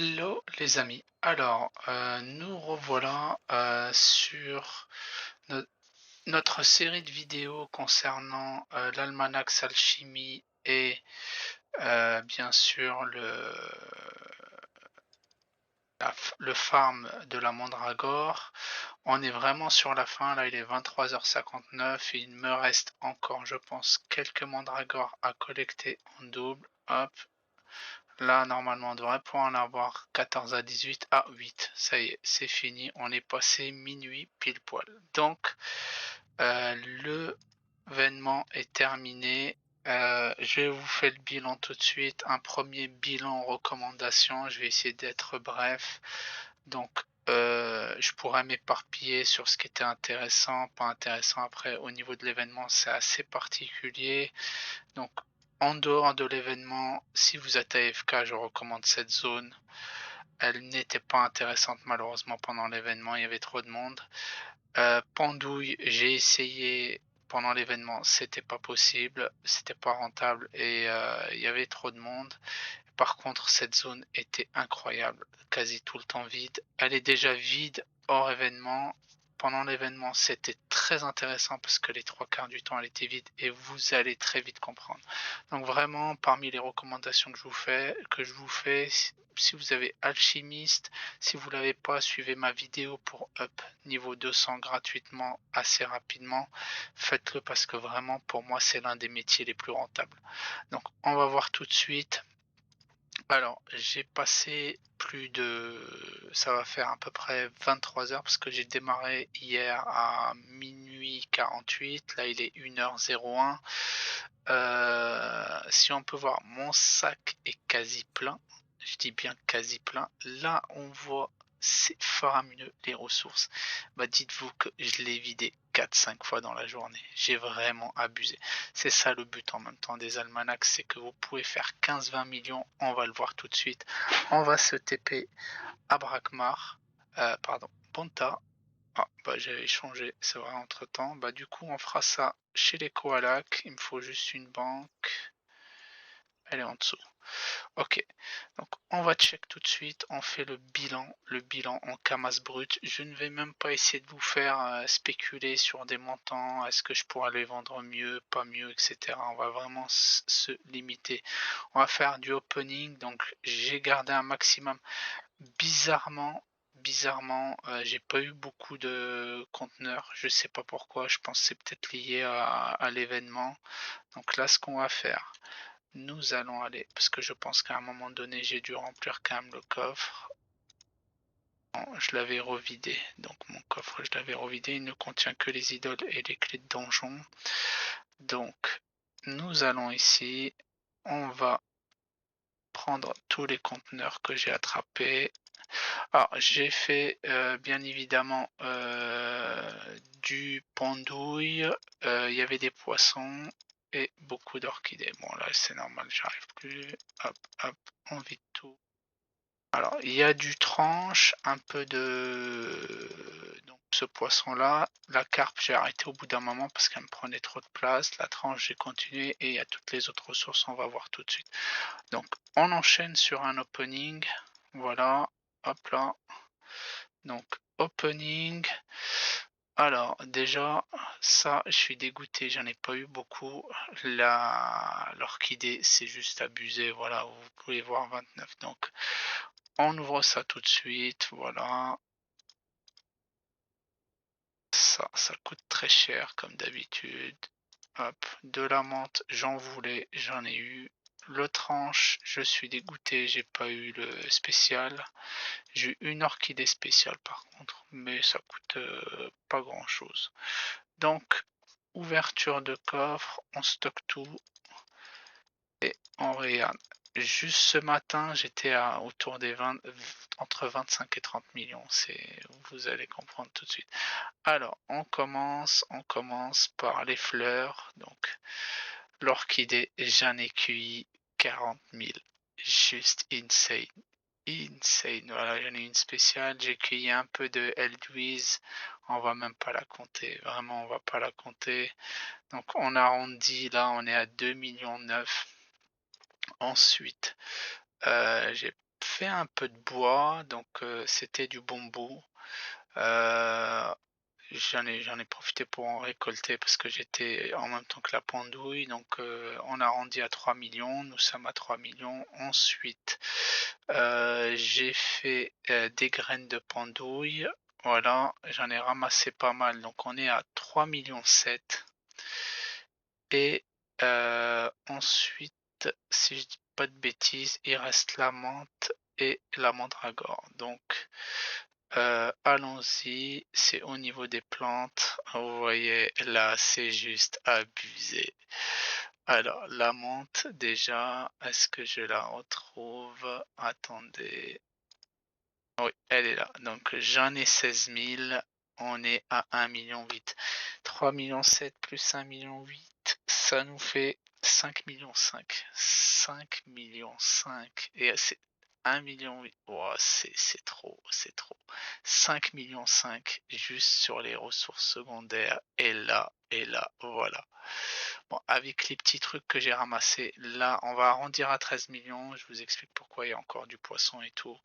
Hello les amis. Alors, nous revoilà sur no- notre série de vidéos concernant l'Almanach Alchimie et bien sûr le farm de la Mandragore. On est vraiment sur la fin, là il est 23h59 et il me reste encore, je pense, quelques Mandragores à collecter en double. Hop, là, normalement, on devrait pouvoir en avoir 14 à 18 à 8. Ça y est, c'est fini. On est passé minuit pile poil. Donc, l'événement est terminé. Je vais vous faire le bilan tout de suite. Un premier bilan recommandation. Je vais essayer d'être bref. Donc, je pourrais m'éparpiller sur ce qui était intéressant, pas intéressant. Après, au niveau de l'événement, c'est assez particulier. Donc, en dehors de l'événement, si vous êtes AFK, je recommande cette zone. Elle n'était pas intéressante malheureusement pendant l'événement, il y avait trop de monde. Pendouille, j'ai essayé pendant l'événement, c'était pas possible, c'était pas rentable et il y avait trop de monde. Par contre, cette zone était incroyable, quasi tout le temps vide. Elle est déjà vide hors événement. Pendant l'événement, c'était très intéressant parce que les trois quarts du temps, elle était vide et vous allez très vite comprendre. Donc vraiment, parmi les recommandations que je vous fais, si vous avez Alchimiste, si vous l'avez pas, suivez ma vidéo pour up niveau 200 gratuitement assez rapidement. Faites-le parce que vraiment, pour moi, c'est l'un des métiers les plus rentables. Donc, on va voir tout de suite. Alors, j'ai passé ça va faire à peu près 23 heures parce que j'ai démarré hier à minuit 48. Là, il est 1h01. Si on peut voir, mon sac est quasi plein. Je dis bien quasi plein. Là, on voit, c'est faramineux les ressources. Bah, dites-vous que je l'ai vidé 4-5 fois dans la journée. J'ai vraiment abusé. C'est ça le but en même temps des almanachs, c'est que vous pouvez faire 15-20 millions. On va le voir tout de suite. On va se TP à Brakmar. Pardon, Ponta. Ah, bah j'avais changé, c'est vrai, entre temps. Bah du coup, on fera ça chez les Koalak. Il me faut juste une banque. Elle est en dessous. Ok, donc on va check tout de suite, on fait le bilan en camas brut. Je ne vais même pas essayer de vous faire spéculer sur des montants, est-ce que je pourrais les vendre mieux, pas mieux, etc. On va vraiment se limiter. On va faire du opening, donc j'ai gardé un maximum. Bizarrement, j'ai pas eu beaucoup de conteneurs, je sais pas pourquoi, je pense que c'est peut-être lié à l'événement. Donc là, ce qu'on va faire, nous allons aller, parce que je pense qu'à un moment donné, j'ai dû remplir quand même le coffre. Non, je l'avais revidé, donc mon coffre, je l'avais revidé. Il ne contient que les idoles et les clés de donjon. Donc, nous allons ici, on va prendre tous les conteneurs que j'ai attrapés. Alors, j'ai fait bien évidemment du pendouille, il y avait des poissons et beaucoup d'orchidées. Bon, là, c'est normal, j'arrive plus. Hop, hop, on vide tout. Alors, il y a du tranche, un peu de. Donc, ce poisson-là. La carpe, j'ai arrêté au bout d'un moment parce qu'elle me prenait trop de place. La tranche, j'ai continué et il y a toutes les autres ressources, on va voir tout de suite. Donc, on enchaîne sur un opening. Voilà, hop là. Donc, opening. Alors, déjà, ça, je suis dégoûté, j'en ai pas eu beaucoup. L'orchidée, c'est juste abusé. Voilà, vous pouvez voir 29. Donc, on ouvre ça tout de suite. Voilà. Ça coûte très cher, comme d'habitude. Hop, de la menthe, j'en voulais, j'en ai eu. Le tranche, je suis dégoûté, j'ai pas eu le spécial. J'ai eu une orchidée spéciale par contre, mais ça coûte pas grand chose. Donc, ouverture de coffre, on stocke tout et on regarde. Juste ce matin, j'étais à autour des 20, entre 25 et 30 millions. Vous allez comprendre tout de suite. Alors, on commence par les fleurs. Donc, l'orchidée, j'en ai cueilli 40 000. Juste insane. Insane. Voilà, j'en ai une spéciale. J'ai cueilli un peu de Eldwiz. On va même pas la compter. Vraiment, on va pas la compter. Donc, on arrondit. Là, on est à 2,9 millions. Ensuite, j'ai fait un peu de bois, donc c'était du bambou. Heu, j'en ai profité pour en récolter parce que j'étais en même temps que la pendouille, donc on a arrondi à 3 millions. Nous sommes à 3 millions. Ensuite, j'ai fait, des graines de pendouille. Voilà, j'en ai ramassé pas mal, donc on est à 3,7 millions. Et ensuite, si je dis pas de bêtises, il reste la menthe et la mandragore. Donc, allons-y, c'est au niveau des plantes. Vous voyez, là, c'est juste abusé. Alors, la menthe, déjà, est-ce que je la retrouve? Attendez. Oui, elle est là. Donc, j'en ai 16 000. On est à 1,8 million. 3,7 millions plus 1,8 million, ça nous fait 5,5 millions. 5,5 millions. Et c'est 1,8 million. Oh, c'est trop, c'est trop. 5,5 millions juste sur les ressources secondaires. Et là, voilà. Bon, avec les petits trucs que j'ai ramassés, là, on va arrondir à 13 millions. Je vous explique pourquoi il y a encore du poisson et tout.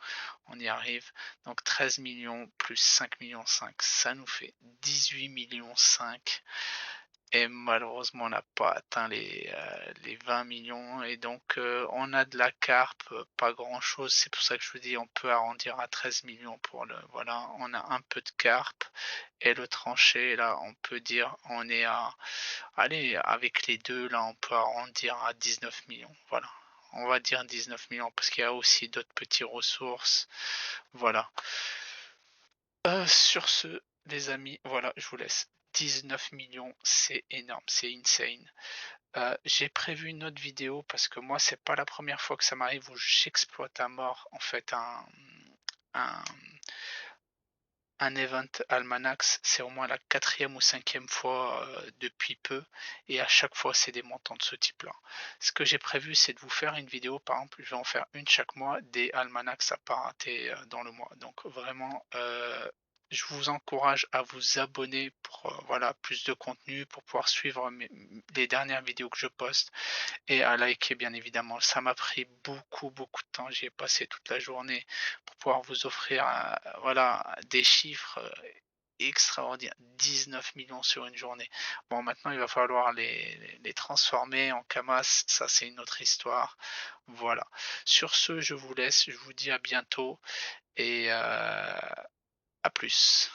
On y arrive. Donc 13 millions plus 5,5 millions, ça nous fait 18,5 millions. Et malheureusement, on n'a pas atteint les 20 millions. Et donc, on a de la carpe, pas grand-chose. C'est pour ça que je vous dis, on peut arrondir à 13 millions pour le. Voilà, on a un peu de carpe. Et le tranché, là, on peut dire, on est à. Allez, avec les deux, là, on peut arrondir à 19 millions. Voilà. On va dire 19 millions parce qu'il y a aussi d'autres petites ressources. Voilà. Sur ce, les amis, voilà, je vous laisse. 19 millions, c'est énorme, c'est insane. J'ai prévu une autre vidéo parce que moi, c'est pas la première fois que ça m'arrive où j'exploite à mort en fait un, un event Almanax. C'est au moins la quatrième ou cinquième fois depuis peu, et à chaque fois, c'est des montants de ce type-là. Ce que j'ai prévu, c'est de vous faire une vidéo, par exemple, je vais en faire une chaque mois, des Almanax à pas rater dans le mois. Donc vraiment, je vous encourage à vous abonner pour voilà, plus de contenu, pour pouvoir suivre les dernières vidéos que je poste, et à liker bien évidemment. Ça m'a pris beaucoup, beaucoup de temps. J'y ai passé toute la journée pour pouvoir vous offrir voilà, des chiffres extraordinaires. 19 millions sur une journée. Bon, maintenant, il va falloir les transformer en camas. Ça, c'est une autre histoire. Voilà. Sur ce, je vous laisse. Je vous dis à bientôt et à plus.